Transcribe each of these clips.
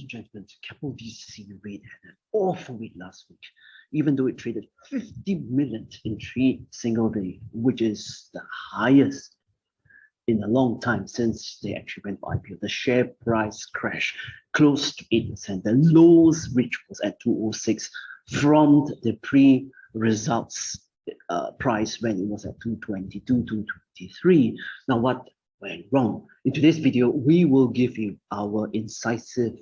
and gentlemen, Keppel DC Reit had an awful week last week, even though it traded 50 million in 3 single days, which is the highest in a long time since they actually went IPO. The share price crashed close to 8%. The lowest reach was at 206 from the pre-results price when it was at 222, 223. Now, what went wrong? In today's video, we will give you our incisive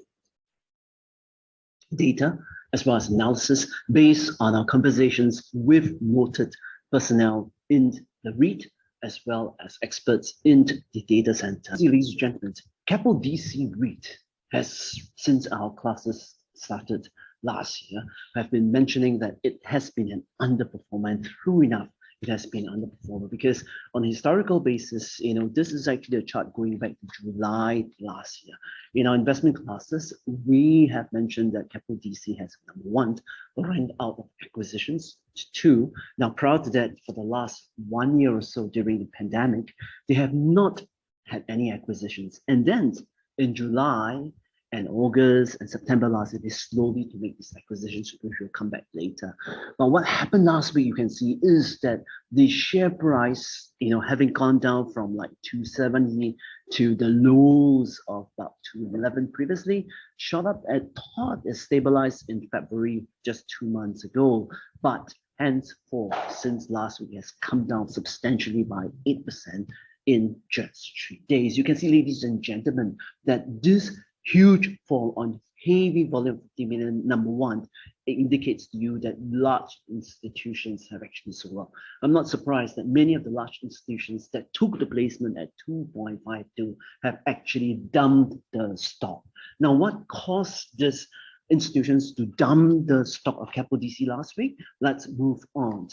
data as well as analysis based on our conversations with noted personnel in the REIT as well as experts in the data center. Ladies and gentlemen, Keppel DC Reit has, since our classes started last year, have been mentioning that it has been an underperformer, and true enough, it has been an underperformer because on a historical basis, this is actually a chart going back to July last year. In our investment classes, we have mentioned that Keppel DC has, number one, run out of acquisitions. Two, now prior to that, for the last 1 year or so during the pandemic, they have not had any acquisitions. And then in July and August and September last year, they slowly to make these acquisitions, which will come back later. But what happened last week, you can see, is that the share price, having gone down from like 270 to the lows of about 211 previously, shot up at thought it stabilized in February just 2 months ago. But henceforth, since last week, has come down substantially by 8% in just 3 days. You can see, ladies and gentlemen, that this huge fall on heavy volume of 50 million, number one, it indicates to you that large institutions have actually sold up. I'm not surprised that many of the large institutions that took the placement at 2.52 have actually dumped the stock. Now, what caused these institutions to dump the stock of Keppel DC last week? Let's move on.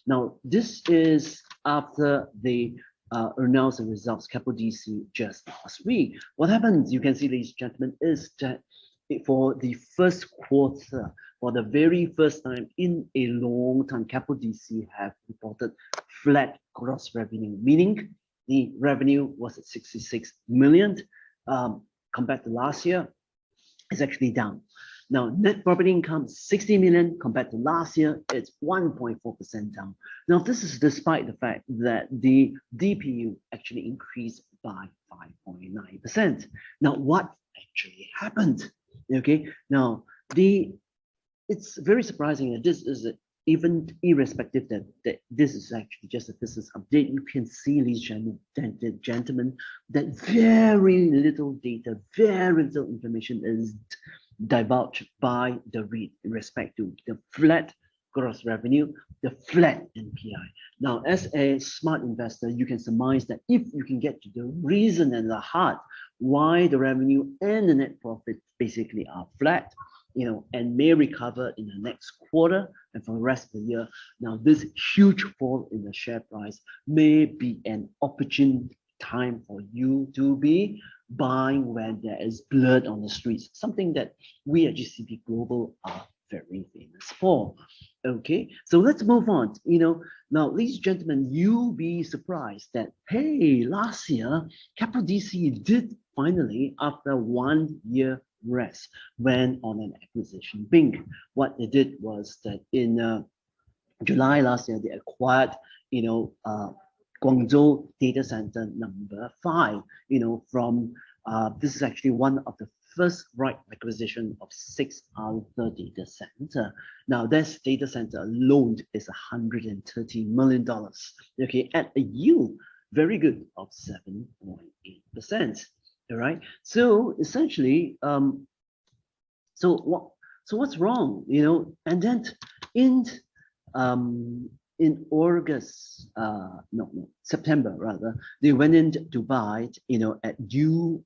Now, this is after they announced the results, Keppel DC, just last week. What happens, you can see, ladies and gentlemen, is that for the first quarter, for the very first time in a long time, Keppel DC have reported flat gross revenue, meaning the revenue was at 66 million compared to last year. It's actually down. Now, net property income, 60 million compared to last year, it's 1.4% down. Now, this is despite the fact that the DPU actually increased by 5.9%. Now, what actually happened? Okay, now, it's very surprising that this is even irrespective that this is actually just a business update. You can see, ladies and gentlemen, that very little data, very little information is divulged by the REIT in respect to the flat gross revenue, the flat NPI. Now, as a smart investor, you can surmise that if you can get to the reason and the heart why the revenue and the net profit basically are flat, and may recover in the next quarter and for the rest of the year. Now, this huge fall in the share price may be an opportune time for you to be buying when there is blood on the streets, something that we at GCP Global are very famous for. Okay, so let's move on. Now, ladies and gentlemen, you'll be surprised that, hey, last year, Keppel DC did finally, after 1 year rest, went on an acquisition binge. What they did was that in July last year, they acquired, Guangzhou data center number 5, from this is actually one of the first right acquisition of 6 other data center. Now, this data center alone is $130 million, okay, at a yield very good of 7.8%. All right. So essentially, so what's wrong? And then in August, September rather, they went in to buy, at due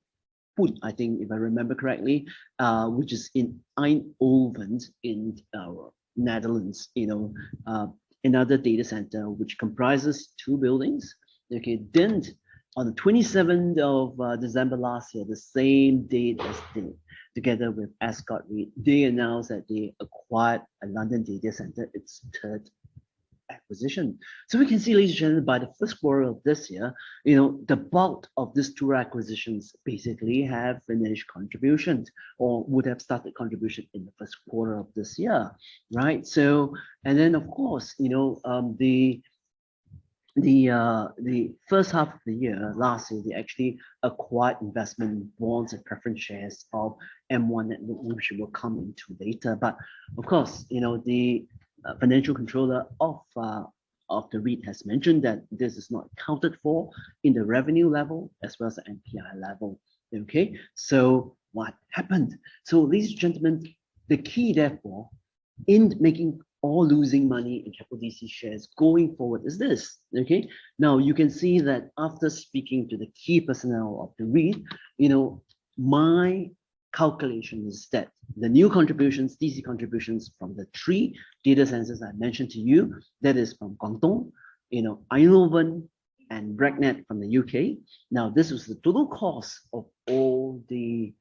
put, I think, if I remember correctly, which is in Eindhoven in Netherlands, another data center which comprises 2 buildings. Okay, then on the 27th of December last year, the same date as they, together with Ascot REIT, they announced that they acquired a London data center, its 3rd acquisition. So we can see, ladies and gentlemen, by the first quarter of this year, the bulk of these two acquisitions basically have finished contributions or would have started contribution in the first quarter of this year, right? So, and then of course, the first half of the year, last year, they actually acquired investment bonds and preference shares of M1 Network, which will come into later. But of course, the financial controller of the REIT has mentioned that this is not accounted for in the revenue level as well as the NPI level. Okay, so what happened? So, ladies and gentlemen, the key, therefore, in making or losing money in Keppel DC shares going forward is this. Okay, now you can see that after speaking to the key personnel of the REIT, my calculation is that the new contributions, DC contributions from the 3 data centers I mentioned to you, that is from Guangdong, Eindhoven, and Bracknell from the UK. Now, this was the total cost of all the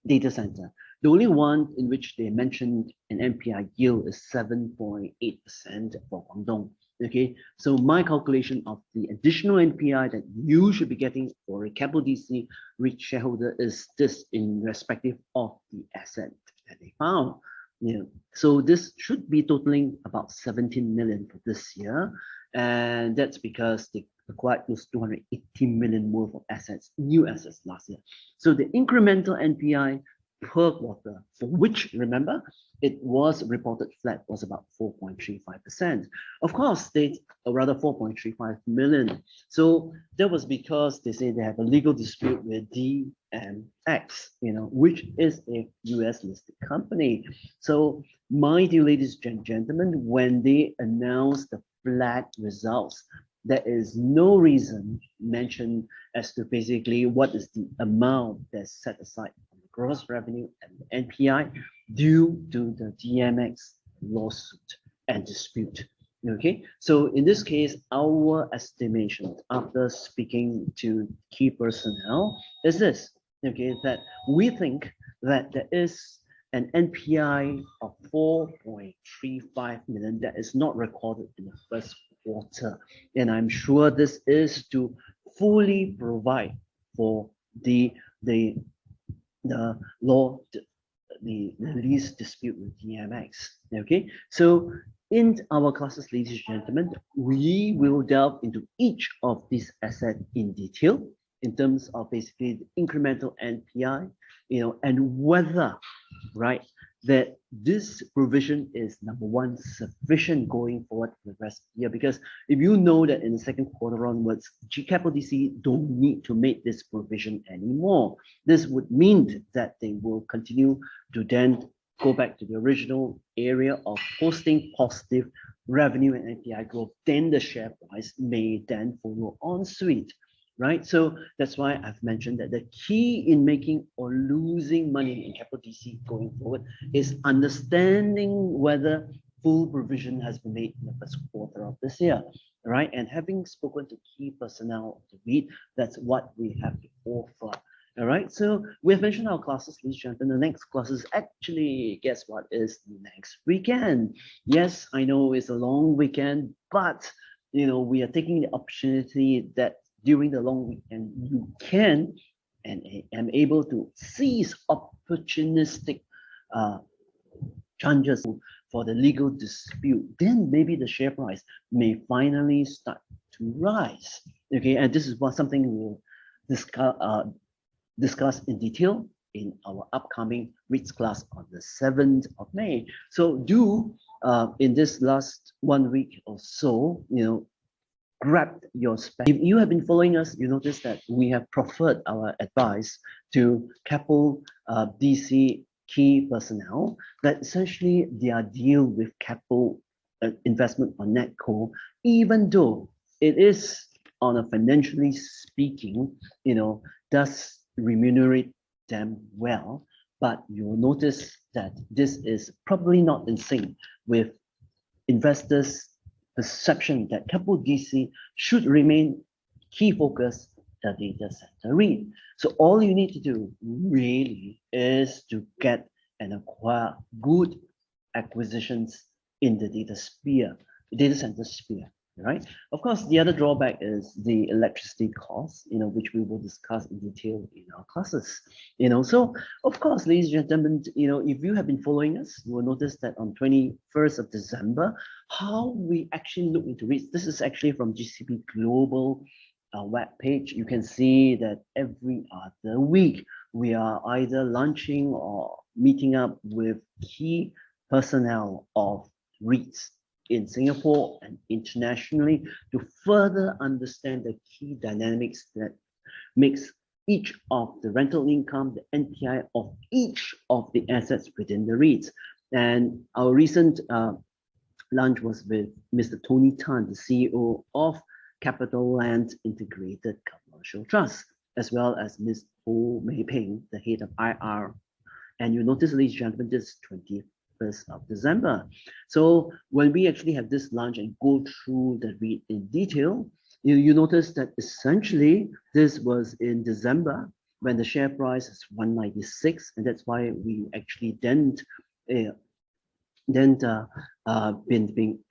data center. The only one in which they mentioned an NPI yield is 7.8% for Guangdong. Okay, so my calculation of the additional NPI that you should be getting for a Keppel DC REIT shareholder is this in respective of the asset that they found. So this should be totaling about 17 million for this year, and that's because they acquired those 280 million worth of assets, new assets last year. So the incremental NPI per quarter, for which, remember, it was reported flat, was about 4.35%. Of course, or rather 4.35 million. So that was because they say they have a legal dispute with DMX, which is a US listed company. So, my dear ladies and gentlemen, when they announced the flat results, there is no reason mentioned as to basically what is the amount that's set aside from the gross revenue and the NPI due to the DMX lawsuit and dispute. Okay, so in this case, our estimation after speaking to key personnel is this, okay, that we think that there is an NPI of 4.35 million that is not recorded in the first quarter. And I'm sure this is to fully provide for the lease dispute with DMX. Okay, so in our classes, ladies and gentlemen, we will delve into each of these assets in detail in terms of basically the incremental NPI, and whether, right, that this provision is, number one, sufficient going forward for the rest of the year. Because if you know that in the second quarter onwards, Keppel DC don't need to make this provision anymore. This would mean that they will continue to then go back to the original area of posting positive revenue and NPI growth. Then the share price may then follow on suit. Right, so that's why I've mentioned that the key in making or losing money in Keppel DC going forward is understanding whether full provision has been made in the first quarter of this year, right? And having spoken to key personnel of the REIT, that's what we have to offer. All right, so we've mentioned our classes, ladies and gentlemen. The next classes actually, guess what, is next weekend. Yes, I know it's a long weekend, but we are taking the opportunity that during the long weekend, you can and am able to seize opportunistic chances for the legal dispute. Then maybe the share price may finally start to rise. Okay, and this is something we'll discuss in detail in our upcoming REITs class on the 7th of May. So in this last 1 week or so, grab your space. If you have been following us, you notice that we have proffered our advice to Keppel DC key personnel that essentially their deal with Keppel investment on Netco, even though it is on a financially speaking, does remunerate them well, but you will notice that this is probably not in sync with investors' perception that Keppel DC should remain key focus the data center REIT. So all you need to do really is to get and acquire good acquisitions in the data center sphere, right? Of course, the other drawback is the electricity costs, which we will discuss in detail in our classes. So of course, ladies and gentlemen, if you have been following us, you will notice that on 21st of December, how we actually look into REITs. This is actually from GCP Global web page. You can see that every other week we are either launching or meeting up with key personnel of REITs in Singapore and internationally to further understand the key dynamics that makes each of the rental income, the NPI of each of the assets within the REITs. And our recent lunch was with Mr. Tony Tan, the CEO of Capital Land Integrated Commercial Trust, as well as Ms. Ho Mei Ping, the head of IR. And you notice, ladies and gentlemen, this 21st of December. So when we actually have this lunch and go through the REIT in detail, you notice that essentially this was in December when the share price is 196, and that's why we actually been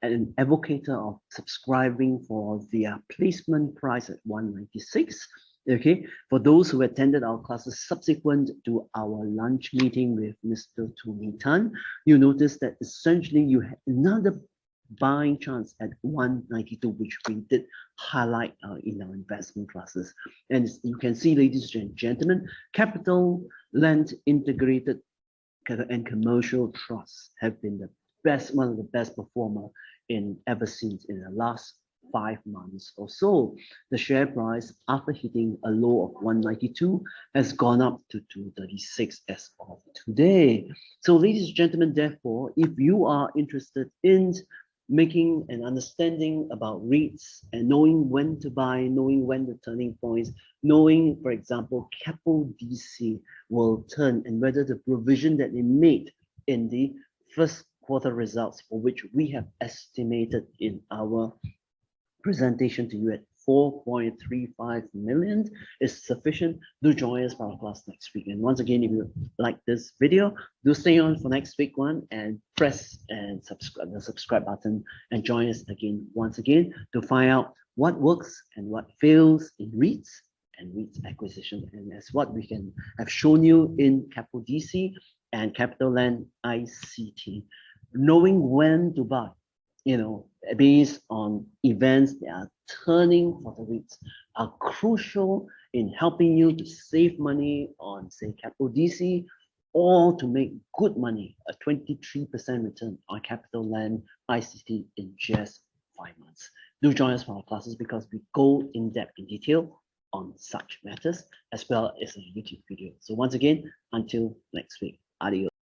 an advocate of subscribing for the placement price at 196. Okay, for those who attended our classes subsequent to our lunch meeting with Mr. Tony Tan, you notice that essentially you had another buying chance at 192, which we did highlight in our investment classes. And you can see, ladies and gentlemen, Capital Land Integrated and Commercial Trusts have been the best, one of the best performer ever since in the last 5 months or so. The share price, after hitting a low of 192, has gone up to 236 as of today. So ladies and gentlemen, therefore, if you are interested in making an understanding about REITs and knowing when to buy, knowing when the turning points, knowing, for example, Keppel DC will turn and whether the provision that they made in the first quarter results, for which we have estimated in our presentation to you at 4.35 million is sufficient. Do join us for our class next week. And once again, if you like this video, do stay on for next week one and press and subscribe the subscribe button and join us again once again to find out what works and what fails in REITs and REITs acquisition. And that's what we can have shown you in Keppel DC and Capital Land ICT. Knowing when to buy, based on events that are turning for the REITs are crucial in helping you to save money on, say, Keppel DC, or to make good money, a 23% return on Capital Land ICT in just 5 months. Do join us for our classes because we go in depth in detail on such matters as well as a YouTube video. So once again, until next week, adios.